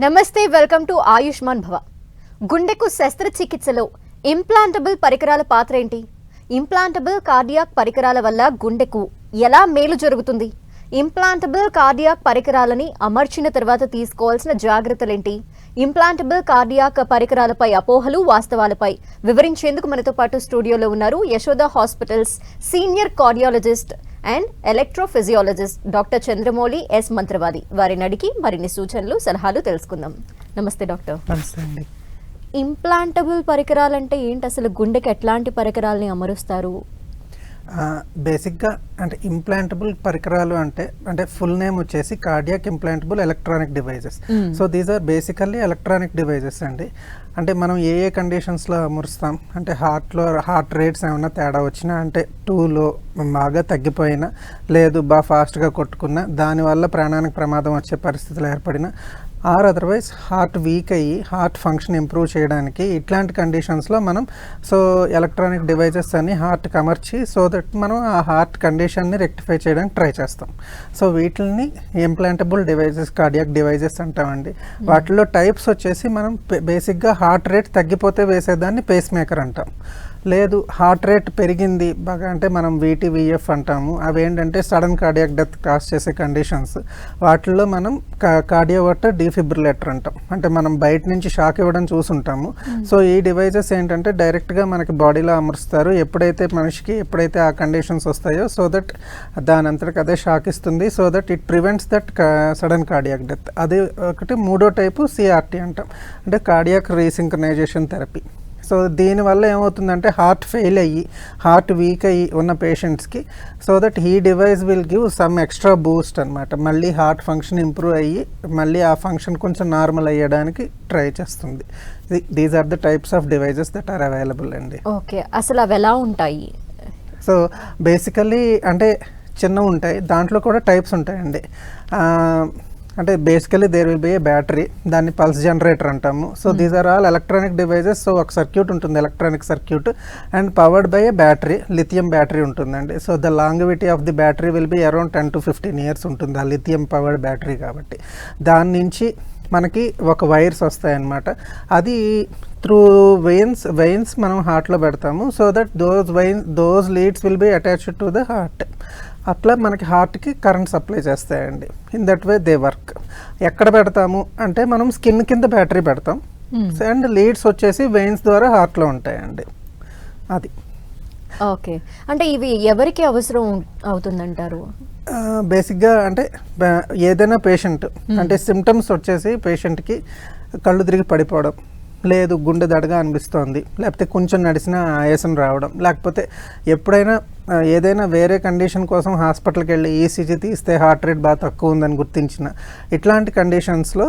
నమస్తే, welcome to Ayushman భవ. గుండెకు శస్త్రచికిత్సలో ఇంప్లాంటబుల్ పరికరాల పాత్ర ఏంటి? ఇంప్లాంటబుల్ కార్డియాక్ పరికరాల వల్ల గుండెకు ఎలా మేలు జరుగుతుంది? ఇంప్లాంటబుల్ కార్డియాక్ పరికరాలని అమర్చిన తర్వాత తీసుకోవాల్సిన జాగ్రత్తలేంటి? ఇంప్లాంటబుల్ కార్డియాక్ పరికరాలపై అపోహలు, వాస్తవాలపై వివరించేందుకు మనతో పాటు స్టూడియోలో ఉన్నారు Yashoda hospitals senior cardiologist and electrophysiologist doctor Chandramouli S Mantravadi. వారిని అడిగి మరిన్ని సూచనలు, సలహాలు తెలుసుకుందాం. నమస్తే డాక్టర్. నమస్తే అండి. ఇంప్లాంటబుల్ పరికరాలంటే ఏంటి? అసలు గుండెకి ఎట్లాంటి పరికరాలని అమరుస్తారు? బేసిక్గా అంటే ఇంప్లాంటబుల్ పరికరాలు అంటే ఫుల్ నేమ్ వచ్చేసి cardiac implantable electronic devices. So these are basically electronic devices అండి. అంటే మనం ఏ కండిషన్స్లో అమరుస్తాం అంటే హార్ట్ రేట్స్ ఏమైనా తేడా వచ్చినా, అంటే 2లో బాగా తగ్గిపోయినా, లేదు బాగా ఫాస్ట్గా కొట్టుకున్నా, దానివల్ల ప్రాణానికి ప్రమాదం వచ్చే పరిస్థితులు ఏర్పడినా, ఆర్ అదర్వైజ్ హార్ట్ వీక్ అయ్యి హార్ట్ ఫంక్షన్ ఇంప్రూవ్ చేయడానికి ఇట్లాంటి కండిషన్స్లో మనం ఎలక్ట్రానిక్ డివైజెస్ అని హార్ట్కి అమర్చి సో దట్ మనం ఆ హార్ట్ కండిషన్ని రెక్టిఫై చేయడానికి ట్రై చేస్తాం. సో వీటిని ఇంప్లాంటబుల్ డివైజెస్, కార్డియాక్ డివైజెస్ అంటామండి. వాటిలో టైప్స్ వచ్చేసి మనం బేసిక్గా హార్ట్ రేట్ తగ్గిపోతే వేసేదాన్ని పేస్ మేకర్ అంటాం. లేదు హార్ట్ రేట్ పెరిగింది బాగా అంటే మనం VT/VF అంటాము. అవి ఏంటంటే సడన్ కార్డియాక్ డెత్ కాజ్ చేసే కండిషన్స్. వాటిల్లో మనం కార్డియోవర్టర్ డిఫిబ్రిలేటర్ అంటాం. అంటే మనం బయట నుంచి షాక్ ఇవ్వడం చూసుంటాము. సో ఈ డివైజెస్ ఏంటంటే డైరెక్ట్గా మనకి బాడీలో అమరుస్తారు. ఎప్పుడైతే ఆ కండిషన్స్ వస్తాయో సో దట్ దాని అంతటికి అదే షాక్ ఇస్తుంది. So that it prevents that sudden cardiac death. అది ఒకటి. మూడో టైపు CRT అంటాం, అంటే కార్డియాక్ రీసింక్రనైజేషన్ థెరపీ. సో దీనివల్ల ఏమవుతుందంటే హార్ట్ ఫెయిల్ అయ్యి హార్ట్ వీక్ అయ్యి ఉన్న పేషెంట్స్కి సో దట్ ఈ device will give some extra Boost అనమాట. మళ్ళీ హార్ట్ ఫంక్షన్ ఇంప్రూవ్ అయ్యి మళ్ళీ ఆ ఫంక్షన్ కొంచెం నార్మల్ అయ్యడానికి ట్రై చేస్తుంది. These are the types of devices that are available అండి. ఓకే, అసలు అవి ఎలా ఉంటాయి? సో బేసికల్లీ అంటే చిన్నవి ఉంటాయి, దాంట్లో కూడా టైప్స్ ఉంటాయండి. అంటే basically there will be a battery, దాన్ని పల్స్ జనరేటర్ అంటాము. So these are all electronic devices. So ఒక సర్క్యూట్ ఉంటుంది, electronic circuit, and powered by a battery, lithium battery ఉంటుందండి. So the longevity of the battery will be around 10 to 15 years ఉంటుంది ఆ lithium powered battery కాబట్టి. దాని నుంచి మనకి ఒక వైర్స్ వస్తాయన్నమాట. అది త్రూ వెయిన్స్ మనం హార్ట్లో పెడతాము. So that those leads will be attached to the heart. అట్లా మనకి హార్ట్కి కరెంట్ సప్లై చేస్తాయండి. In that way they work. ఎక్కడ పెడతాము అంటే మనం స్కిన్ కింద బ్యాటరీ పెడతాం, అండ్ లీడ్స్ వచ్చేసి వెయిన్స్ ద్వారా హార్ట్లో ఉంటాయండి. అది ఓకే, అంటే ఇవి ఎవరికి అవసరం అవుతుందంటారు? బేసిక్గా అంటే ఏదైనా పేషెంట్ అంటే సిమ్టమ్స్ వచ్చేసి పేషెంట్కి కళ్ళు తిరిగి పడిపోవడం, లేదు గుండె దడగా అనిపిస్తోంది, లేకపోతే కొంచెం నడిచినా ఆయాసం రావడం, లేకపోతే ఎప్పుడైనా ఏదైనా వేరే కండిషన్ కోసం హాస్పిటల్కి వెళ్ళి ECG తీస్తే హార్ట్ రేట్ బాగా తక్కువ ఉందని గుర్తించిన, ఇట్లాంటి కండిషన్స్లో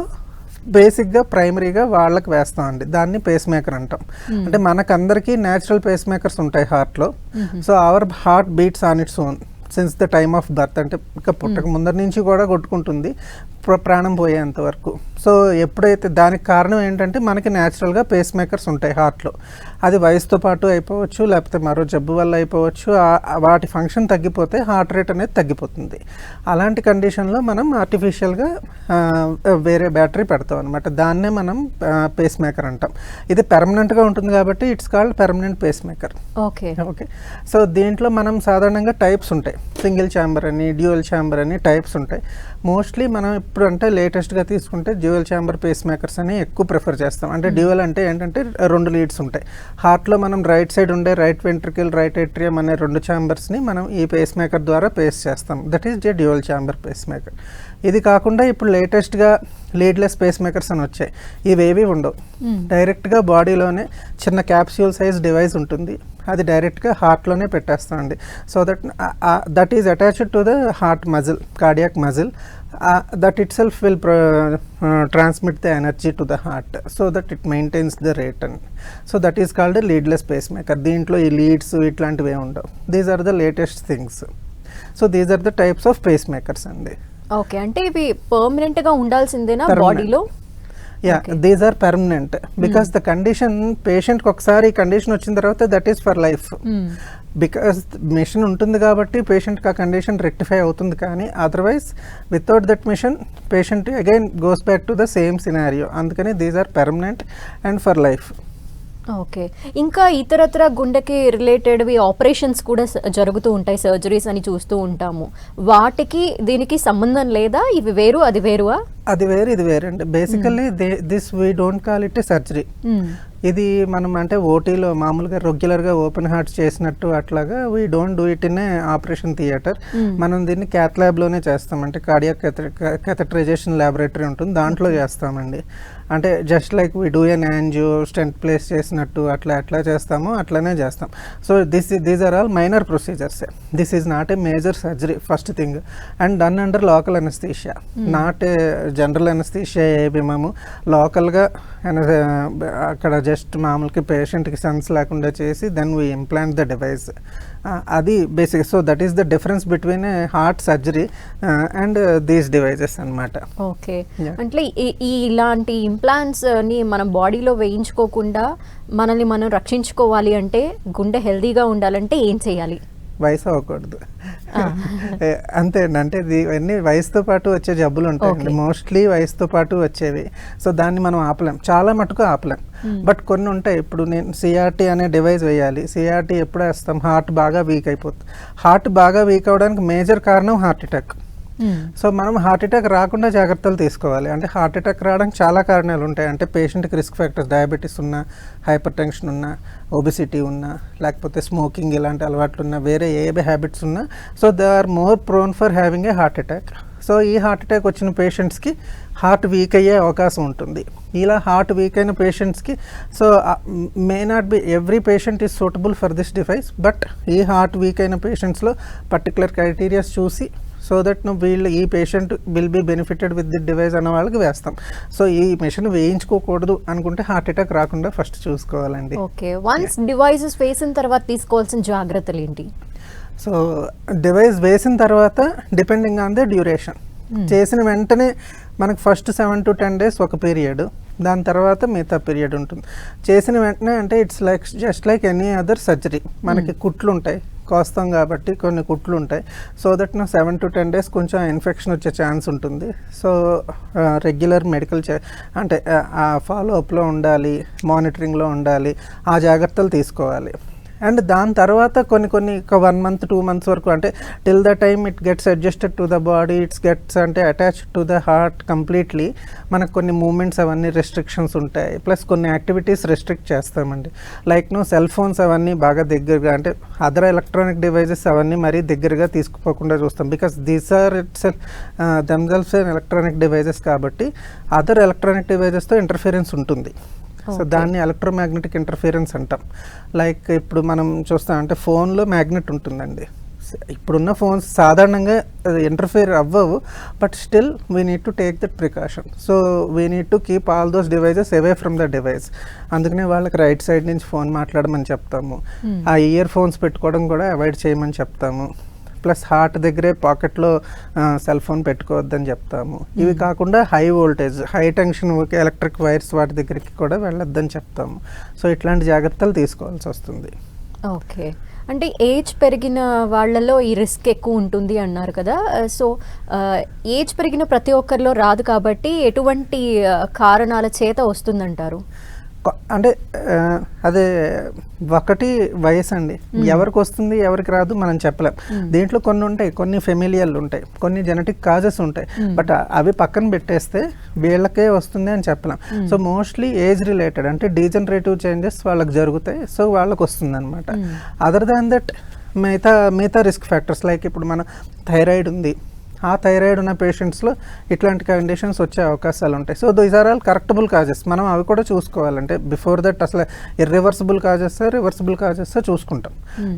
బేసిక్గా ప్రైమరీగా వాళ్ళకి వేస్తామండి. దాన్ని పేస్ మేకర్ అంటాం. అంటే మనకందరికీ న్యాచురల్ పేస్ మేకర్స్ ఉంటాయి హార్ట్లో. So our heart beats on its own since the time of birth. అంటే ఇంకా పుట్టక ముందర నుంచి కూడా కొట్టుకుంటుంది ప్రాణం పోయేంత వరకు. సో ఎప్పుడైతే దానికి కారణం ఏంటంటే మనకి న్యాచురల్గా పేస్ మేకర్స్ ఉంటాయి హార్ట్లో. అది వయసుతో పాటు అయిపోవచ్చు, లేకపోతే మరో జబ్బు వల్ల అయిపోవచ్చు. వాటి ఫంక్షన్ తగ్గిపోతే హార్ట్ రేట్ అనేది తగ్గిపోతుంది. అలాంటి కండిషన్లో మనం ఆర్టిఫిషియల్గా వేరే బ్యాటరీ పెడతాం అనమాట. దాన్నే మనం పేస్ మేకర్ అంటాం. ఇది పెర్మనెంట్గా ఉంటుంది కాబట్టి it's called permanent pacemaker. Okay. So దీంట్లో మనం సాధారణంగా టైప్స్ ఉంటాయి. సింగిల్ ఛాంబర్ అని, డ్యూయల్ ఛాంబర్ అని టైప్స్ ఉంటాయి. మోస్ట్లీ మనం ఇప్పుడు అంటే లేటెస్ట్గా తీసుకుంటే డ్యూయల్ ఛాంబర్ పేస్ మేకర్స్ అని ఎక్కువ ప్రిఫర్ చేస్తాం. అంటే డ్యూయల్ అంటే ఏంటంటే 2 లీడ్స్ ఉంటాయి హార్ట్లో. మనం రైట్ సైడ్ ఉండే రైట్ వెంట్రికల్, రైట్ ఏట్రియం అనే 2 ఛాంబర్స్ని మనం ఈ పేస్ మేకర్ ద్వారా పేస్ చేస్తాం. That is the dual chamber pacemaker. ఇది కాకుండా ఇప్పుడు లేటెస్ట్గా లీడ్లెస్ పేస్ మేకర్స్ అని వచ్చాయి. ఇవేవి ఉండవు, డైరెక్ట్గా బాడీలోనే చిన్న క్యాప్స్యూల్ సైజ్ డివైస్ ఉంటుంది. అది డైరెక్ట్గా హార్ట్లోనే పెట్టేస్తామండి. So that is attached to the heart muscle, cardiac muscle. That itself will transmit the energy to the heart so that it maintains the rate and so that is called leadless pacemaker. దీంట్లో ఈ leads ఇట్లాంటివి ఏమి ఉండవు. These are the latest things. So these are the types of pacemakers అండి. Okay, అంటే ఇవి పర్మనెంట్గా ఉండాల్సిందేనా బాడీలో? Yeah, okay. These are permanent because the condition patient ఒకసారి కండిషన్ వచ్చిన తర్వాత that is for life. Because machine ఉంటుంది కాబట్టి పేషెంట్కి ఆ కండిషన్ రెక్టిఫై అవుతుంది, కానీ otherwise without that machine patient again goes back to the same scenario. అందుకని these are permanent and for life. Okay. ఇంకా ఇతరత్ర గుండెకి రిలేటెడ్వి ఆపరేషన్స్ కూడా జరుగుతూ ఉంటాయి, సర్జరీస్ అని చూస్తూ ఉంటాము. వాటికి దీనికి సంబంధం లేదా? ఇవి వేరు అది వేరువా? అది వేరు ఇది వేరు అండి. Basically this we don't call it surgery. ఇది మనం అంటే ఓటీలో మామూలుగా రెగ్యులర్గా ఓపెన్ హార్ట్ చేసినట్టు అట్లాగా we don't do it in a operation theatre. మనం దీన్ని క్యాత్ ల్యాబ్లోనే చేస్తాం. అంటే కార్డియాక్ కెథటరైజేషన్ ల్యాబొరేటరీ ఉంటుంది, దాంట్లో చేస్తామండి. అంటే just like we do an angio stent place చేసినట్టు అట్లా చేస్తామో అట్లనే చేస్తాం. So these are all minor procedures. This is not a major surgery first thing, and done under local anaesthesia, not a general anaesthesia. ఏవి మేము లోకల్గా అక్కడ just మామూలుగా పేషెంట్కి సెన్స్ లేకుండా చేసి then we implant the device. అది basic. So that is the difference between heart surgery and these devices అన్నమాట. ఓకే. అంటే ఇలాంటి ఇంప్లాంట్స్ ని మనం బాడీలో వేయించుకోకుండా మనల్ని మనం రక్షించుకోవాలి అంటే, గుండె హెల్దీగా ఉండాలంటే ఏం చేయాలి? వయసు అవ్వకూడదు అంతే అండి. అంటే ఇవన్నీ వయసుతో పాటు వచ్చే జబ్బులు ఉంటాయండి, మోస్ట్లీ వయసుతో పాటు వచ్చేవి. సో దాన్ని మనం ఆపలేం, చాలా మటుకు ఆపలేం. బట్ కొన్ని ఉంటాయి. ఇప్పుడు నేను సిఆర్టీ అనే డివైస్ వేయాలి. సిఆర్టీ ఎప్పుడు వేస్తాం? హార్ట్ బాగా వీక్ అయిపోతుంది. హార్ట్ బాగా వీక్ అవడానికి మేజర్ కారణం హార్ట్ అటాక్. సో మనం హార్ట్ అటాక్ రాకుండా జాగ్రత్తలు తీసుకోవాలి. అంటే హార్ట్ అటాక్ రావడానికి చాలా కారణాలు ఉంటాయి. అంటే పేషెంట్కి రిస్క్ ఫ్యాక్టర్స్, డయాబెటీస్ ఉన్నా, హైపర్ టెన్షన్ ఉన్నా, ఒబిసిటీ ఉన్నా, లేకపోతే స్మోకింగ్ ఇలాంటి అలవాట్లు ఉన్నా, వేరే ఏ హ్యాబిట్స్ ఉన్నా, so they are more prone for having a heart attack. So ఈ హార్ట్ అటాక్ వచ్చిన పేషెంట్స్కి హార్ట్ వీక్ అయ్యే అవకాశం ఉంటుంది. ఇలా హార్ట్ వీక్ అయిన పేషెంట్స్కి so may not be every patient is suitable for this device, but ఈ హార్ట్ వీక్ అయిన పేషెంట్స్లో పర్టికులర్ క్రైటీరియాస్ చూసి సో దట్ వీళ్ళు ఈ patient will be benefited with the device అన్న వాళ్ళకి వేస్తాం. సో ఈ మెషిన్ వేయించుకోకూడదు అనుకుంటే హార్ట్ అటాక్ రాకుండా ఫస్ట్ చూసుకోవాలండి. ఓకే. వన్స్ డివైసెస్ వేసిన తర్వాత తీసుకోవాల్సిన జాగ్రత్తలు ఏంటి? సో డివైస్ వేసిన తర్వాత డిపెండింగ్ ఆన్ ద డ్యూరేషన్, చేసిన వెంటనే మనకు ఫస్ట్ 7 to 10 days ఒక పీరియడ్, దాని తర్వాత మిగతా పీరియడ్ ఉంటుంది. చేసిన వెంటనే అంటే it's like just like any other surgery. మనకి కుట్లు ఉంటాయి, కోస్తాం కాబట్టి కొన్ని కుట్లు ఉంటాయి. సో దట్ 7 to 10 days కొంచెం ఇన్ఫెక్షన్ వచ్చే ఛాన్స్ ఉంటుంది. సో రెగ్యులర్ మెడికల్ అంటే ఆ ఫాలో అప్లో ఉండాలి, మానిటరింగ్లో ఉండాలి, ఆ జాగ్రత్తలు తీసుకోవాలి. అండ్ దాని తర్వాత కొన్ని 1 month 2 months వరకు, అంటే till the time it gets adjusted to the body, it's gets అంటే attached to the heart completely, మనకు కొన్ని మూమెంట్స్ అవన్నీ రెస్ట్రిక్షన్స్ ఉంటాయి. ప్లస్ కొన్ని యాక్టివిటీస్ రెస్ట్రిక్ట్ చేస్తామండి. లైక్ సెల్ ఫోన్స్ అవన్నీ బాగా దగ్గరగా, అంటే అదర్ ఎలక్ట్రానిక్ డివైజెస్ అవన్నీ మరీ దగ్గరగా తీసుకుపోకుండా చూస్తాం. Because these are its themselves electronic devices కాబట్టి అదర్ ఎలక్ట్రానిక్ డివైజెస్తో ఇంటర్ఫిరెన్స్ ఉంటుంది. సో దాన్ని ఎలక్ట్రోమాగ్నెటిక్ ఇంటర్ఫిరెన్స్ అంటాం. లైక్ ఇప్పుడు మనం చూస్తాం అంటే ఫోన్లో మ్యాగ్నెట్ ఉంటుందండి. ఇప్పుడున్న ఫోన్స్ సాధారణంగా ఇంటర్ఫియర్ అవ్వవు, but still we need to take that precaution. So we need to keep all those devices away from the device. అందుకనే వాళ్ళకి రైట్ సైడ్ నుంచి ఫోన్ మాట్లాడమని చెప్తాము. ఆ ఇయర్ ఫోన్స్ పెట్టుకోవడం కూడా అవాయిడ్ చేయమని చెప్తాము. ప్లస్ హార్ట్ దగ్గరే పాకెట్లో సెల్ ఫోన్ పెట్టుకోవద్దని చెప్తాము. ఇవి కాకుండా high voltage, high tension electric wires వాటి దగ్గరికి కూడా వెళ్ళొద్దని చెప్తాము. సో ఇట్లాంటి జాగ్రత్తలు తీసుకోవాల్సి వస్తుంది. ఓకే. అంటే ఏజ్ పెరిగిన వాళ్ళలో ఈ రిస్క్ ఎక్కువ ఉంటుంది అన్నారు కదా. సో ఏజ్ పెరిగిన ప్రతి ఒక్కరిలో రాదు కాబట్టి ఎటువంటి కారణాల చేత వస్తుందంటారు? అంటే అదే ఒకటి వయసు అండి, ఎవరికి వస్తుంది ఎవరికి రాదు మనం చెప్పలేం. దీంట్లో కొన్ని ఉంటాయి, కొన్ని ఫెమిలియల్ ఉంటాయి, కొన్ని జెనెటిక్ కాజెస్ ఉంటాయి, బట్ అవి పక్కన పెట్టేస్తే వీళ్ళకే వస్తుంది అని చెప్పలేం. సో మోస్ట్లీ ఏజ్ రిలేటెడ్, అంటే డీజనరేటివ్ చేంజెస్ వాళ్ళకి జరుగుతాయి, సో వాళ్ళకి వస్తుంది అనమాట. అదర్ దాన్ దట్ మిగతా రిస్క్ ఫ్యాక్టర్స్, లైక్ ఇప్పుడు మన థైరాయిడ్ ఉంది, ఆ థైరాయిడ్ ఉన్న పేషెంట్స్లో ఇట్లాంటి కండిషన్స్ వచ్చే అవకాశాలు ఉంటాయి. So these are all correctable causes. మనం అవి కూడా చూసుకోవాలంటే బిఫోర్ దట్ అసలు ఇర్రివర్సిబుల్ కాజెస్, రివర్సిబుల్ కాజెస్ చూసుకుంటాం.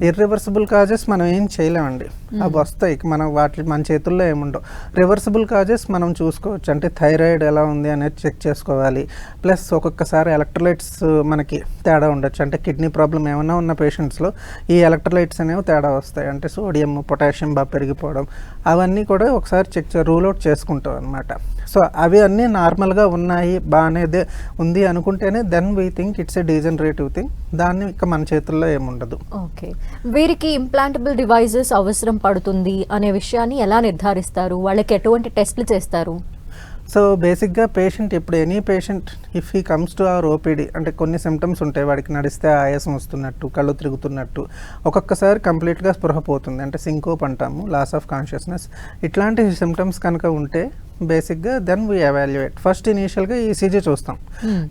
ఇర్రివర్సిబుల్ కాజెస్ మనం ఏం చేయలేమండి, అవి వస్తాయి, మనం మన చేతుల్లో ఏముండవు. రివర్సిబుల్ కాజెస్ మనం చూసుకోవచ్చు, అంటే థైరాయిడ్ ఎలా ఉంది అనేది చెక్ చేసుకోవాలి. ప్లస్ ఒక్కొక్కసారి ఎలక్ట్రోలైట్స్ మనకి తేడా ఉండొచ్చు, అంటే కిడ్నీ ప్రాబ్లం ఏమైనా ఉన్న పేషెంట్స్లో ఈ ఎలక్ట్రోలైట్స్ అనేవి తేడా వస్తాయి, అంటే సోడియం పొటాషియం బాగా పెరిగిపోవడం, అవన్నీ కూడా కూడా ఒకసారి రూల్ అవుట్ చేసుకుంటాం అనమాట. సో అవి అన్నీ నార్మల్గా ఉన్నాయి, బాగానే ఉంది అనుకుంటేనే then we think it's a degenerative thing. దాన్ని ఇక మన చేతుల్లో ఏముండదు. ఓకే, వీరికి ఇంప్లాంటబుల్ డివైజెస్ అవసరం పడుతుంది అనే విషయాన్ని ఎలా నిర్ధారిస్తారు? వాళ్ళకి ఎటువంటి టెస్ట్లు చేస్తారు? సో బేసిక్గా పేషెంట్ ఇప్పుడు any patient if he comes to our OPD అంటే కొన్ని సిమ్టమ్స్ ఉంటాయి. వాడికి నడిస్తే ఆయాసం వస్తున్నట్టు, కళ్ళు తిరుగుతున్నట్టు, ఒక్కొక్కసారి కంప్లీట్గా స్పృహ పోతుంది అంటే సింకోప్ అంటాము, లాస్ ఆఫ్ కాన్షియస్నెస్. ఇట్లాంటి సిమ్టమ్స్ కనుక ఉంటే బేసిక్గా దెన్ వీ ఎవాల్యుయేట్. ఫస్ట్ ఇనీషియల్గా ఈసీజీ చూస్తాం.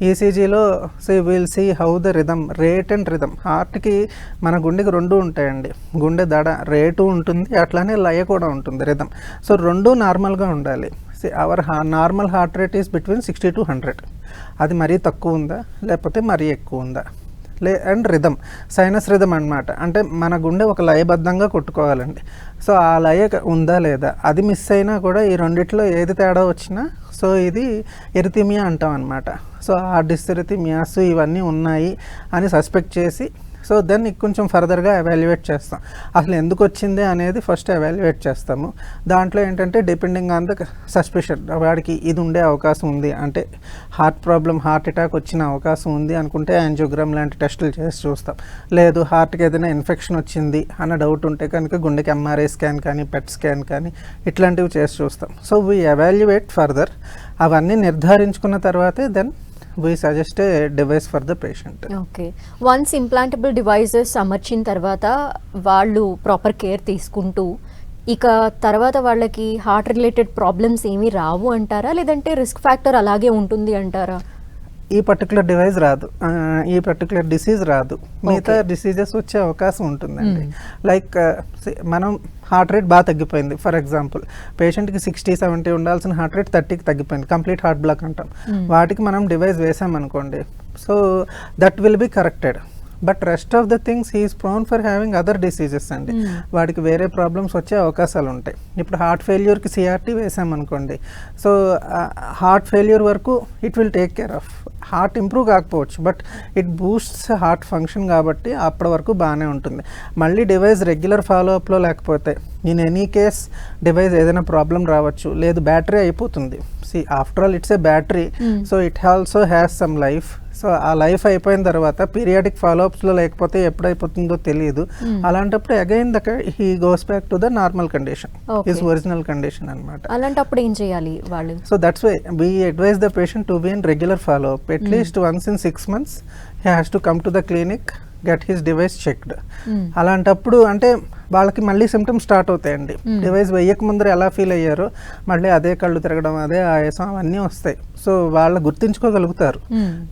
ఈసీజీలో will see how the rhythm, rate and rhythm. హార్ట్కి మన గుండెకి రెండు ఉంటాయండి, గుండె దడ రేటు ఉంటుంది, అట్లానే లయ కూడా ఉంటుంది, రిథమ్. సో రెండు నార్మల్గా ఉండాలి. Our normal heart rate is between 60 to 100. అది మరీ తక్కువ ఉందా లేకపోతే మరీ ఎక్కువ ఉందా అండ్ రిథమ్, సైనస్ రిథమ్ అనమాట. అంటే మన గుండె ఒక లయబద్ధంగా కొట్టుకోవాలండి. సో ఆ లయ ఉందా లేదా, అది మిస్ అయినా కూడా ఈ రెండిట్లో ఏది తేడా వచ్చినా సో ఇది ఎరిథిమియా అంటాం అనమాట. సో ఆ డిస్ఎరిథిమియాస్ ఇవన్నీ ఉన్నాయి అని సస్పెక్ట్ చేసి సో దెన్ కొంచెం ఫర్దర్గా ఎవాల్యుయేట్ చేస్తాం. అసలు ఎందుకు వచ్చింది అనేది ఫస్ట్ ఎవాల్యుయేట్ చేస్తాము. దాంట్లో ఏంటంటే డిపెండింగ్ ఆన్ ద సస్పిషన్, వాడికి ఇది ఉండే అవకాశం ఉంది అంటే హార్ట్ ప్రాబ్లం, హార్ట్ అటాక్ వచ్చిన అవకాశం ఉంది అనుకుంటే యాంజియోగ్రామ్ లాంటి టెస్టులు చేసి చూస్తాం. లేదు హార్ట్కి ఏదైనా ఇన్ఫెక్షన్ వచ్చింది అన్న డౌట్ ఉంటే కనుక గుండెకి ఎంఆర్ఐ స్కాన్ కానీ పెట్ స్కాన్ కానీ ఇట్లాంటివి చేసి చూస్తాం. So we evaluate further. అవన్నీ నిర్ధారించుకున్న తర్వాతే then we suggest a device for the patient. Okay, once implantable devices అమర్చిన తర్వాత వాళ్ళు ప్రాపర్ కేర్ తీసుకుంటూ ఇక తర్వాత వాళ్ళకి హార్ట్ రిలేటెడ్ ప్రాబ్లమ్స్ ఏమీ రావు అంటారా, లేదంటే రిస్క్ ఫ్యాక్టర్ అలాగే ఉంటుంది అంటారా? ఈ పర్టికులర్ డివైస్ రాదు, ఈ పర్టికులర్ డిసీజ్ రాదు, మిగతా డిసీజెస్ వచ్చే అవకాశం ఉంటుందండి. లైక్ మనం హార్ట్ రేట్ బాగా తగ్గిపోయింది, ఫర్ ఎగ్జాంపుల్ పేషెంట్కి 60-70 ఉండాల్సిన హార్ట్ రేట్ 30కి తగ్గిపోయింది, కంప్లీట్ హార్ట్ బ్లాక్ అంటాం. వాటికి మనం డివైస్ వేసామనుకోండి, so that will be corrected. But rest of the things he's prone for having other diseases అండి. వాడికి వేరే ప్రాబ్లమ్స్ వచ్చే అవకాశాలు ఉంటాయి. ఇప్పుడు హార్ట్ ఫెయిల్యూర్కి సిఆర్టీ వేసామనుకోండి, సో హార్ట్ ఫెయిల్యూర్ వరకు it will take care of. Heart improve కాకపోవచ్చు but it boosts heart function కాబట్టి అప్పటి వరకు బాగానే ఉంటుంది. మళ్ళీ డివైస్ రెగ్యులర్ ఫాలోఅప్లో లేకపోతే ఇన్ ఎనీ కేస్ డివైస్ ఏదైనా ప్రాబ్లం రావచ్చు, లేదు బ్యాటరీ అయిపోతుంది. See after all it's a battery, so it also has some life. So ఆ లైఫ్ అయిపోయిన తర్వాత పీరియాడిక్ ఫాలోఅప్స్లో లేకపోతే ఎప్పుడైపోతుందో తెలియదు. అలాంటప్పుడు again he goes back to the normal condition, his original condition అనమాట. అలాంటప్పుడు ఏం చేయాలి వాళ్ళు? So that's why we advise the patient to be in regular follow up. At least once in 6 months he has to come to the clinic, get his device checked. అలాంటప్పుడు అంటే వాళ్ళకి మళ్ళీ symptoms start అవుతాయండి. డివైస్ వేయక ముందర ఎలా ఫీల్ అయ్యారో మళ్ళీ అదే కళ్ళు తిరగడం, అదే ఆయాసం అవన్నీ వస్తాయి. సో వాళ్ళు గుర్తించుకోగలుగుతారు,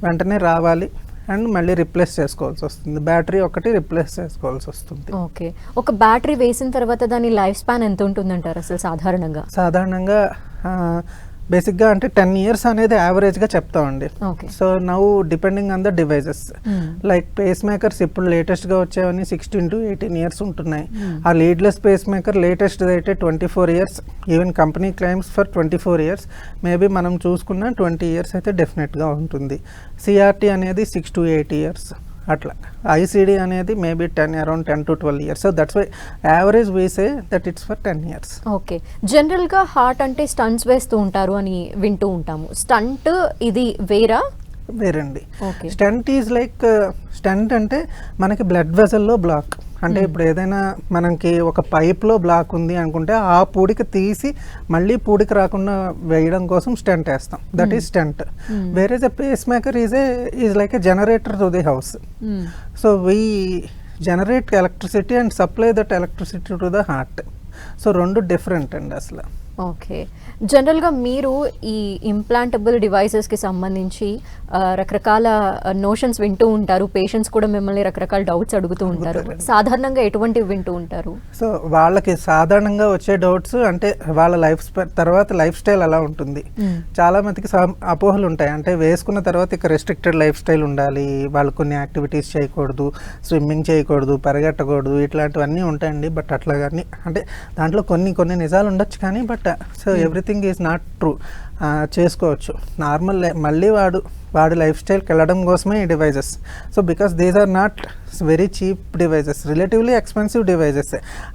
వెంటనే రావాలి అండ్ మళ్ళీ రిప్లేస్ చేసుకోవాల్సి వస్తుంది. బ్యాటరీ ఒకటి రిప్లేస్ చేసుకోవాల్సి వస్తుంది. ఓకే, ఒక బ్యాటరీ వేసిన తర్వాత దాని లైఫ్ స్పాన్ ఎంత ఉంటుందంటారు అసలు సాధారణంగా? సాధారణంగా బేసిక్గా అంటే 10 years అనేది యావరేజ్గా చెప్తామండి. So now depending on the devices, like pacemakers ఇప్పుడు లేటెస్ట్గా వచ్చేవన్నీ 16 to 18 years ఉంటున్నాయి. ఆ లీడ్లెస్ పేస్ మేకర్ లేటెస్ట్ అయితే 24 years, even company claims for 24 years. Maybe మనం చూసుకున్న 20 years అయితే డెఫినెట్గా ఉంటుంది. సిఆర్టీ అనేది 6 to 8 years అట్లా. ఐసీడీ అనేది maybe around 10 to 12 years. So that's why average we say that it's for 10 years. Okay, జనరల్గా హార్ట్ అంటే స్టంట్స్ వేస్తూ ఉంటారు అని వింటూ ఉంటాము. స్టంట్ ఇది వేరండి. స్టంట్ ఈజ్ లైక్, స్టంట్ అంటే మనకి బ్లడ్ వెజల్లో బ్లాక్ అంటే ఇప్పుడు ఏదైనా మనకి ఒక పైప్లో బ్లాక్ ఉంది అనుకుంటే ఆ పూడిక తీసి మళ్ళీ పూడిక రాకుండా వేయడం కోసం స్టంట్ వేస్తాం, that is stent. Whereas a pacemaker is like a generator to the house. So we generate electricity and supply that electricity to the heart. So రెండు డిఫరెంట్ అండి అసలు. ఓకే, జనరల్గా మీరు ఈ ఇంప్లాంటబుల్ డివైసెస్కి సంబంధించి రకరకాల నోషన్స్ వింటూ ఉంటారు, పేషెంట్స్ కూడా మిమ్మల్ని రకరకాల డౌట్స్ అడుగుతూ ఉంటారు. సాధారణంగా ఎటువంటివి వింటూ ఉంటారు? సో వాళ్ళకి సాధారణంగా వచ్చే డౌట్స్ అంటే వాళ్ళ తర్వాత లైఫ్ స్టైల్ ఎలా ఉంటుంది. చాలా మందికి అపోహలు ఉంటాయి, అంటే వేసుకున్న తర్వాత ఇక రెస్ట్రిక్టెడ్ లైఫ్ స్టైల్ ఉండాలి, వాళ్ళు కొన్ని యాక్టివిటీస్ చేయకూడదు, స్విమ్మింగ్ చేయకూడదు, పరిగెట్టకూడదు, ఇట్లాంటివన్నీ ఉంటాయండి. బట్ అట్లా కానీ అంటే దాంట్లో కొన్ని నిజాలు ఉండొచ్చు కానీ but so everything is not true. చేసుకోవచ్చు నార్మల్ మళ్ళీ వాడి లైఫ్ స్టైల్కి వెళ్ళడం కోసమే ఈ డివైజెస్. So because these are not very cheap devices, relatively expensive devices.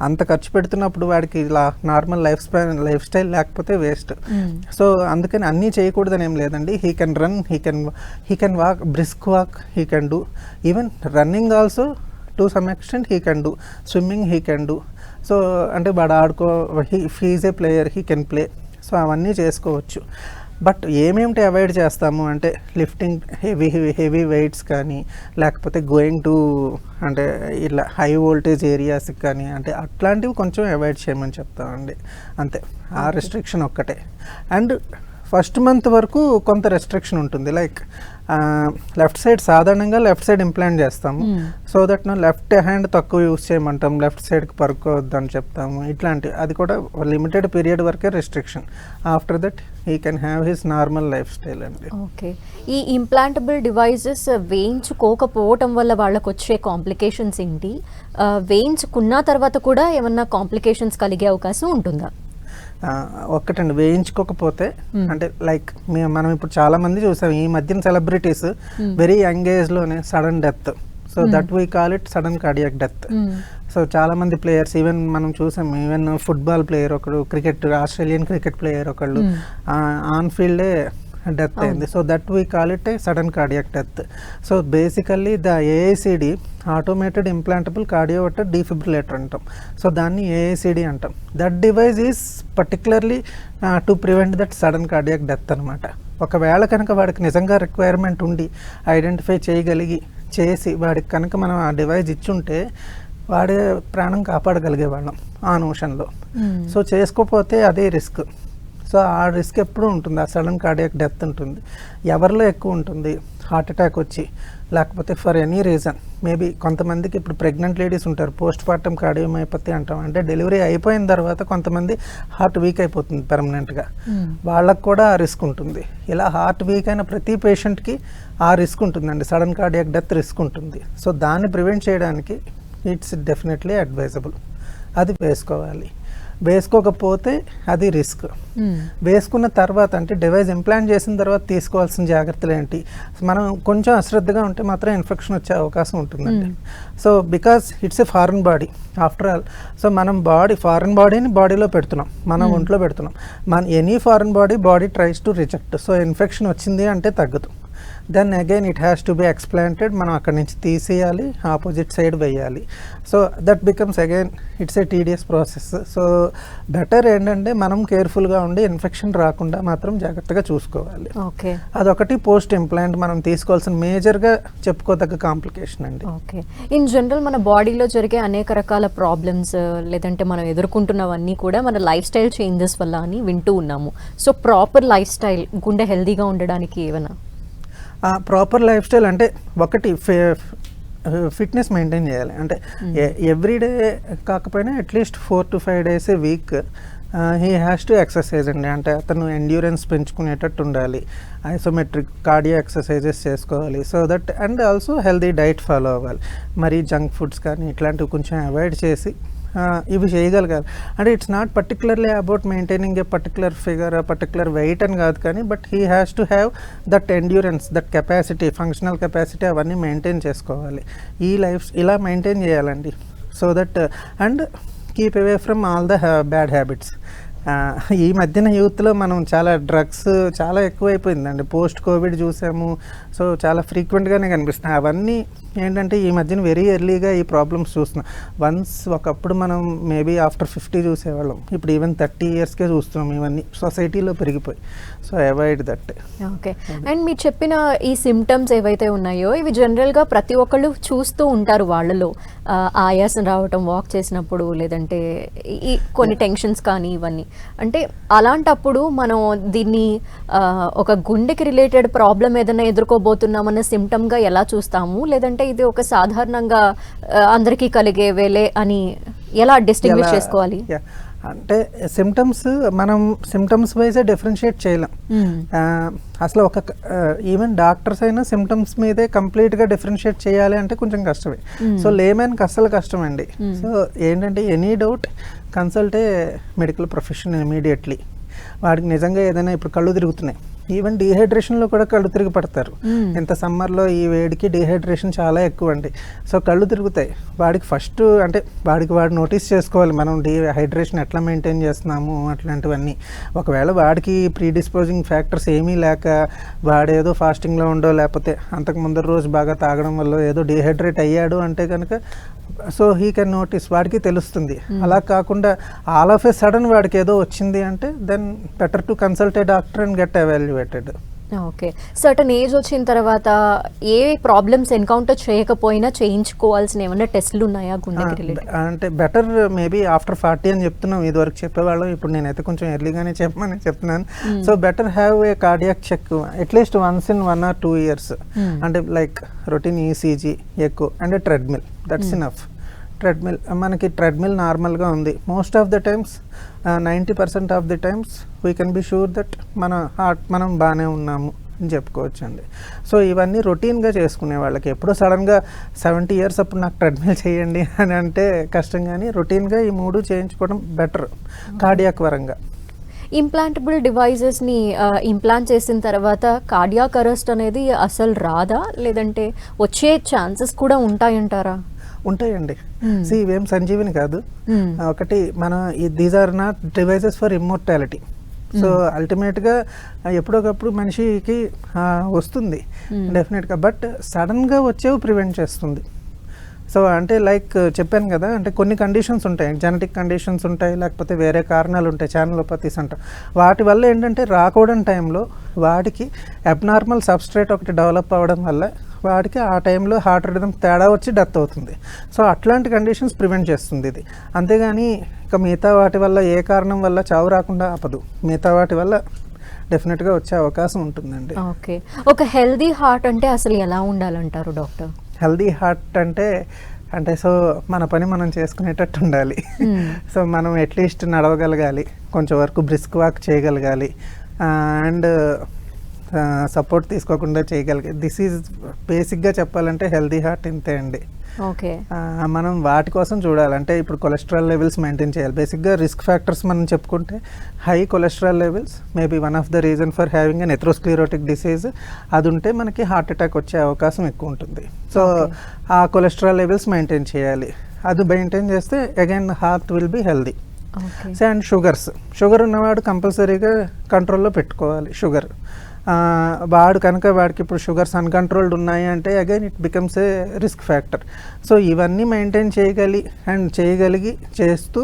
అంత ఖర్చు పెడుతున్నప్పుడు వాడికి ఇలా నార్మల్ లైఫ్ స్టైల్ లేకపోతే వేస్ట్. సో అందుకని అన్నీ చేయకూడదని ఏం లేదండి. He can run, he can walk, brisk walk he can do, even running also to some extent he can do, swimming he can do. So అంటే వాడు he's a player, he can play. So అవన్నీ చేసుకోవచ్చు. But ఏమేమిటి avoid చేస్తాము అంటే lifting heavy weights కానీ, లేకపోతే going to అంటే ఇట్లా హై వోల్టేజ్ ఏరియాస్కి కానీ, అంటే అట్లాంటివి కొంచెం అవాయిడ్ చేయమని చెప్తామండి. అంతే, ఆ రెస్ట్రిక్షన్ ఒక్కటే. అండ్ ఫస్ట్ మంత్ వరకు కొంత రెస్ట్రిక్షన్ ఉంటుంది. లైక్ లెఫ్ట్ సైడ్ సాధారణంగా లెఫ్ట్ సైడ్ ఇంప్లాంట్ చేస్తాము. సో దట్ లెఫ్ట్ హ్యాండ్ తక్కువ యూస్ చేయమంటాం, లెఫ్ట్ సైడ్కి పరుకోవద్దు అని చెప్తాము. ఇట్లాంటి అది కూడా లిమిటెడ్ పీరియడ్ వరకే restriction. After that he can have his normal life style అండి. ఓకే, ఈ ఇంప్లాంటబుల్ డివైజెస్ వేయించుకోకపోవటం వల్ల వాళ్ళకు వచ్చే కాంప్లికేషన్స్ ఏంటి? వేయించుకున్న తర్వాత కూడా ఏమన్నా కాంప్లికేషన్స్ కలిగే అవకాశం ఉంటుందా? ఒక్కటండి, వేయించుకోకపోతే అంటే లైక్ మనం ఇప్పుడు చాలా మంది చూసాం ఈ మధ్యన సెలబ్రిటీస్ వెరీ యంగ్ ఏజ్లోనే sudden death. So that we call it sudden cardiac death. So చాలా మంది ప్లేయర్స్, ఈవెన్ మనం చూసాం, ఈవెన్ ఫుట్బాల్ ప్లేయర్ ఒకడు, ఆస్ట్రేలియన్ క్రికెట్ ప్లేయర్ ఒకళ్ళు ఆన్ ఫీల్డే డెత్ అయింది. So that we call it a sudden cardiac death. So basically the AICD, automated implantable cardioverter defibrillator అంటాం. So దాన్ని ఏఐసిడి అంటాం. That device is particularly to prevent that sudden cardiac death అనమాట. ఒకవేళ కనుక వాడికి నిజంగా రిక్వైర్మెంట్ ఉండి ఐడెంటిఫై చేయగలిగి చేసి వాడికి కనుక మనం ఆ డివైస్ ఇచ్చుంటే వాడే ప్రాణం కాపాడగలిగేవాళ్ళం ఆ నిమిషంలో. సో చేసుకోకపోతే అదే రిస్క్. సో ఆ రిస్క్ ఎప్పుడు ఉంటుంది, ఆ సడన్ కార్డియాక్ డెత్ ఉంటుంది. ఎవరిలో ఎక్కువ ఉంటుంది, హార్ట్ అటాక్ వచ్చి, లేకపోతే ఫర్ ఎనీ రీజన్, మేబీ కొంతమందికి ఇప్పుడు ప్రెగ్నెంట్ లేడీస్ ఉంటారు, పోస్ట్ పార్టమ్ కార్డియోమైపతి అంటాం. అంటే డెలివరీ అయిపోయిన తర్వాత కొంతమంది హార్ట్ వీక్ అయిపోతుంది పర్మనెంట్గా, వాళ్ళకు కూడా ఆ రిస్క్ ఉంటుంది. ఇలా హార్ట్ వీక్ అయిన ప్రతి పేషెంట్కి ఆ రిస్క్ ఉంటుందండి, సడన్ కార్డియాక్ డెత్ రిస్క్ ఉంటుంది. సో దాన్ని ప్రివెంట్ చేయడానికి ఇట్స్ డెఫినెట్లీ అడ్వైజబుల్. అది వేసుకోవాలి. వేసుకోకపోతే అది రిస్క్. వేసుకున్న తర్వాత అంటే డివైస్ ఇంప్లాంట్ చేసిన తర్వాత తీసుకోవాల్సిన జాగ్రత్తలు ఏంటి? మనం కొంచెం అశ్రద్ధగా ఉంటే మాత్రం ఇన్ఫెక్షన్ వచ్చే అవకాశం ఉంటుందండి. So because it's a foreign body after all. So మనం ఫారెన్ బాడీని బాడీలో పెడుతున్నాం, మనం ఒంట్లో పెడుతున్నాం. Any foreign body tries to reject. So infection వచ్చింది అంటే తగ్గదు. Then again it has to be explanted. మనం అక్కడి నుంచి తీసేయాలి, ఆపోజిట్ సైడ్ వేయాలి. So that becomes again it's a tedious process. So better ఏంటంటే మనం కేర్ఫుల్గా ఉండి ఇన్ఫెక్షన్ రాకుండా మాత్రం జాగ్రత్తగా చూసుకోవాలి. ఓకే, అదొకటి పోస్ట్ ఇంప్లాంట్ మనం తీసుకోవాల్సిన మేజర్గా చెప్పుకోదగ్గ కాంప్లికేషన్ అండి. ఓకే, ఇన్ జనరల్ మన బాడీలో జరిగే అనేక రకాల ప్రాబ్లమ్స్ లేదంటే మనం ఎదుర్కొంటున్నవన్నీ కూడా మన లైఫ్ స్టైల్ చేంజెస్ వల్ల అని వింటూ ఉన్నాము. సో ప్రాపర్ లైఫ్ స్టైల్ గుండె హెల్దీగా ఉండడానికి ఏమైనా ప్రాపర్ లైఫ్ స్టైల్ అంటే ఒకటి ఫిట్నెస్ మెయింటైన్ చేయాలి. అంటే ఎవ్రీడే కాకపోయినా at least 4 to 5 days A week he has to exercise అండి. అంటే అతను ఎండ్యూరెన్స్ పెంచుకునేటట్టు ఉండాలి, ఐసోమెట్రిక్ కార్డియో ఎక్సర్సైజెస్ చేసుకోవాలి. So that and also healthy diet follow అవ్వాలి. మరి జంక్ ఫుడ్స్ కానీ ఇట్లాంటివి కొంచెం అవాయిడ్ చేసి ఇవి చేయగలగాలి. అంటే it's not particularly about maintaining a particular figure, particular weight అని కాదు, కానీ but he has to have that endurance, that capacity, functional capacity అవన్నీ మెయింటైన్ చేసుకోవాలి. ఈ లైఫ్ ఇలా మెయింటైన్ చేయాలండి. So that and keep away from all the bad habits. ఈ మధ్యన యూత్లో మనం చాలా డ్రగ్స్ చాలా ఎక్కువైపోయిందండి. పోస్ట్ కోవిడ్ చూసాము. సో చాలా ఫ్రీక్వెంట్గానే కనిపిస్తున్నాయి. అవన్నీ ఏంటంటే ఈ మధ్యన వెరీ ఎర్లీగా ఈ ప్రాబ్లమ్స్ చూస్తున్నాం. ఒకప్పుడు మనం మేబీ ఆఫ్టర్ 50 చూసేవాళ్ళం, ఇప్పుడు ఈవెన్ 30 yearsకే చూస్తున్నాం. ఇవన్నీ సొసైటీలో పెరిగిపోయి. So avoid that. Okay, and మీరు చెప్పిన ఈ సిమ్టమ్స్ ఏవైతే ఉన్నాయో ఇవి జనరల్గా ప్రతి ఒక్కళ్ళు చూస్తూ ఉంటారు. వాళ్ళలో ఆయాసం రావటం వాక్ చేసినప్పుడు, లేదంటే ఈ కొన్ని టెన్షన్స్ కానీ ఇవన్నీ. అంటే అలాంటప్పుడు మనం దీన్ని ఒక గుండెకి రిలేటెడ్ ప్రాబ్లం ఏదైనా ఎదుర్కోబోతున్నామన్న సిమ్టమ్గా ఎలా చూస్తాము, లేదంటే ఇది ఒక సాధారణంగా అందరికీ కలిగే వేలే అని ఎలా డిస్టింగ్విష్ చేసుకోవాలి? అంటే సిమ్టమ్స్ మనం సిమ్టమ్స్ వైజే డిఫరెన్షియేట్ చేయలేం. అసలు ఒక ఈవెన్ డాక్టర్స్ అయినా సిమ్టమ్స్ మీదే కంప్లీట్గా డిఫరెన్షియేట్ చేయాలి అంటే కొంచెం కష్టమే. సో లేమెన్కి అస్సలు కష్టమండి. సో ఏంటంటే any doubt consult a medical professional immediately. వాడికి నిజంగా ఏదైనా ఇప్పుడు కళ్ళు తిరుగుతున్నాయి, ఈవెన్ డీహైడ్రేషన్లో కూడా కళ్ళు తిరిగి పడతారు. ఇంత సమ్మర్లో ఈ వేడికి డీహైడ్రేషన్ చాలా ఎక్కువ అండి. సో కళ్ళు తిరుగుతాయి. వాడికి ఫస్ట్ అంటే వాడు నోటీస్ చేసుకోవాలి మనం డీహైడ్రేషన్ ఎట్లా మెయింటైన్ చేస్తున్నాము అట్లాంటివన్నీ. ఒకవేళ వాడికి ప్రీడిస్పోజింగ్ ఫ్యాక్టర్స్ ఏమీ లేక వాడేదో ఫాస్టింగ్లో ఉండో లేకపోతే అంతకు ముందర రోజు బాగా తాగడం వల్ల ఏదో డీహైడ్రేట్ అయ్యాడు అంటే కనుక సో హీ కెన్ నోటీస్, వాడికి తెలుస్తుంది. అలా కాకుండా ఆల్ ఆఫ్ ఏ సడన్ వాడికి ఏదో వచ్చింది అంటే then better to consult a doctor and get evaluated. Okay, certain age వచ్చిన తర్వాత ఏ ప్రాబ్లమ్స్ ఎన్కౌంటర్ చేయకపోయినా చేయించుకోవాల్సిన ఏమైనా టెస్ట్లు ఉన్నాయా గుండెకి రిలేటెడ్? అంటే బెటర్ మేబీ ఆఫ్టర్ 40 అని చెప్తున్నాం, ఇదివరకు చెప్పేవాళ్ళం, ఇప్పుడు నేనైతే కొంచెం ఎర్లీగానే చెప్పమని చెప్తున్నాను. So better have a cardiac check at least once in 1 or 2 years. అంటే లైక్ రొటీన్ ఈసీజీ ఎక్కువ and treadmill, that's enough. Treadmill మనకి ట్రెడ్మిల్ నార్మల్గా ఉంది most of the times, 90% of the times we can be sure that మన హార్ట్ మనం బాగానే ఉన్నాము అని చెప్పుకోవచ్చండి. సో ఇవన్నీ రొటీన్గా చేసుకునే వాళ్ళకి ఎప్పుడో సడన్గా 70 years అప్పుడు నాకు ట్రెడ్మిల్ చేయండి అని అంటే కష్టం, కానీ రొటీన్గా ఈ 3 చేయించుకోవడం బెటర్ కార్డియాక్ పరంగా. ఇంప్లాంటబుల్ డివైజెస్ని ఇంప్లాంట్ చేసిన తర్వాత కార్డియాక్ అరెస్ట్ అనేది అసలు రాదా, లేదంటే వచ్చే ఛాన్సెస్ కూడా ఉంటాయంటారా? ఉంటాయండి. ఇవేం సంజీవిని కాదు. ఒకటి మన these are not devices for immortality. So అల్టిమేట్గా ఎప్పుడొకప్పుడు మనిషికి వస్తుంది డెఫినెట్గా, బట్ సడన్గా వచ్చేవి ప్రివెంట్ చేస్తుంది. సో అంటే లైక్ చెప్పాను కదా, అంటే కొన్ని కండిషన్స్ ఉంటాయి, జెనెటిక్ కండిషన్స్ ఉంటాయి, లేకపోతే వేరే కారణాలు ఉంటాయి, ఛానలోపతీస్ అంటాం. వాటి వల్ల ఏంటంటే రాకూడని టైంలో వాడికి అబ్నార్మల్ సబ్స్ట్రేట్ ఒకటి డెవలప్ అవ్వడం వల్ల వాడికి ఆ టైంలో హార్ట్ రిథమ్ తేడా వచ్చి డెత్ అవుతుంది. సో అట్లాంటి కండిషన్స్ ప్రివెంట్ చేస్తుంది ఇది. అంతేగాని ఇక మిగతా వాటి వల్ల ఏ కారణం వల్ల చావు రాకుండా ఆపదు. మిగతా వాటి వల్ల డెఫినెట్గా వచ్చే అవకాశం ఉంటుందండి. ఓకే, ఒక హెల్దీ హార్ట్ అంటే అసలు ఎలా ఉండాలంటారు డాక్టర్? హెల్దీ హార్ట్ అంటే సో మన పని మనం చేసుకునేటట్టు ఉండాలి. సో మనం అట్లీస్ట్ నడవగలగాలి, కొంచెం వరకు బ్రిస్క్ వాక్ చేయగలగాలి, అండ్ సపోర్ట్ తీసుకోకుండా చేయగలిగే. దిస్ ఈజ్ బేసిక్గా చెప్పాలంటే హెల్దీ హార్ట్ ఇంతే అండి. ఓకే, మనం వాటి కోసం చూడాలంటే ఇప్పుడు కొలెస్ట్రాల్ లెవెల్స్ మెయింటైన్ చేయాలి. బేసిక్గా రిస్క్ ఫ్యాక్టర్స్ మనం చెప్పుకుంటే high cholesterol levels maybe one of the reason for having an atherosclerotic disease. అది ఉంటే మనకి హార్ట్ అటాక్ వచ్చే అవకాశం ఎక్కువ ఉంటుంది. సో ఆ కొలెస్ట్రాల్ లెవెల్స్ మెయింటైన్ చేయాలి. అది మెయింటైన్ చేస్తే again heart will be healthy. And sugar ఉన్నవాడు కంపల్సరీగా కంట్రోల్లో పెట్టుకోవాలి. షుగర్ వాడికి ఇప్పుడు షుగర్స్ అన్కంట్రోల్డ్ ఉన్నాయి అంటే again it becomes a risk factor. So ఇవన్నీ మెయింటైన్ చేయగలిగి చేస్తూ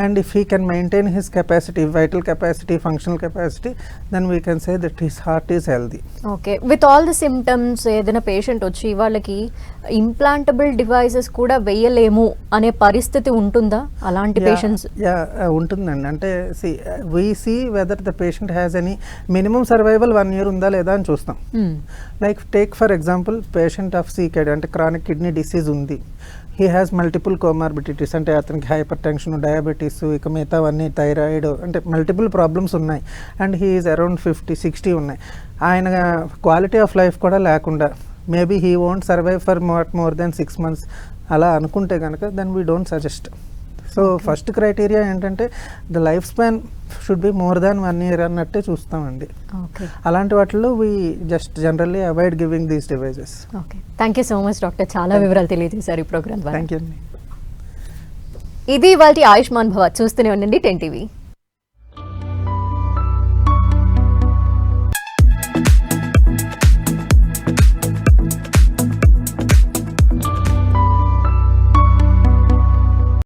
and if he can maintain his capacity, vital capacity, functional capacity, then we can say that his heart is healthy. Okay, with all the symptoms ఏదైనా patient వచ్చి వాళ్ళకి implantable devices కూడా వేయలేము అనే పరిస్థితి ఉంటుందా అలాంటి పేషెంట్స్? ఉంటుందండి. అంటే we see whether the patient has any minimum survival 1 year ఉందా లేదా అని చూస్తాం. Like take for example patient of CKD అంటే క్రానిక్ కిడ్నీ డిసీజ్ ఉంది. హీ హ్యాస్ మల్టిపుల్ కోమార్బిడిటీస్, అంటే అతనికి హైపర్ టెన్షన్, డయాబెటీస్, ఇక మిగతావన్నీ థైరాయిడ్, అంటే మల్టిపుల్ ప్రాబ్లమ్స్ ఉన్నాయి. అండ్ హీ ఈజ్ అరౌండ్ 50-60 ఉన్నాయి. ఆయన క్వాలిటీ ఆఫ్ లైఫ్ కూడా లేకుండా maybe he won't survive for more than 6 months అలా అనుకుంటే కనుక then we don't suggest. So first criteria ఏంటంటే the life span should be more than 1 year అన్నట్టే చూస్తామండి. అలాంటి వాటిలో we just generally avoid giving these devices. Okay, thank you so much doctor, చాలా వివరాలు తెలియజేశారు ఈ ప్రోగ్రామ్ ద్వారా. థ్యాంక్ యూ అండి. ఇది ఇవాల్టి ఆయుష్మాన్ భవ. చూస్తూనే ఉండండి 10 TV.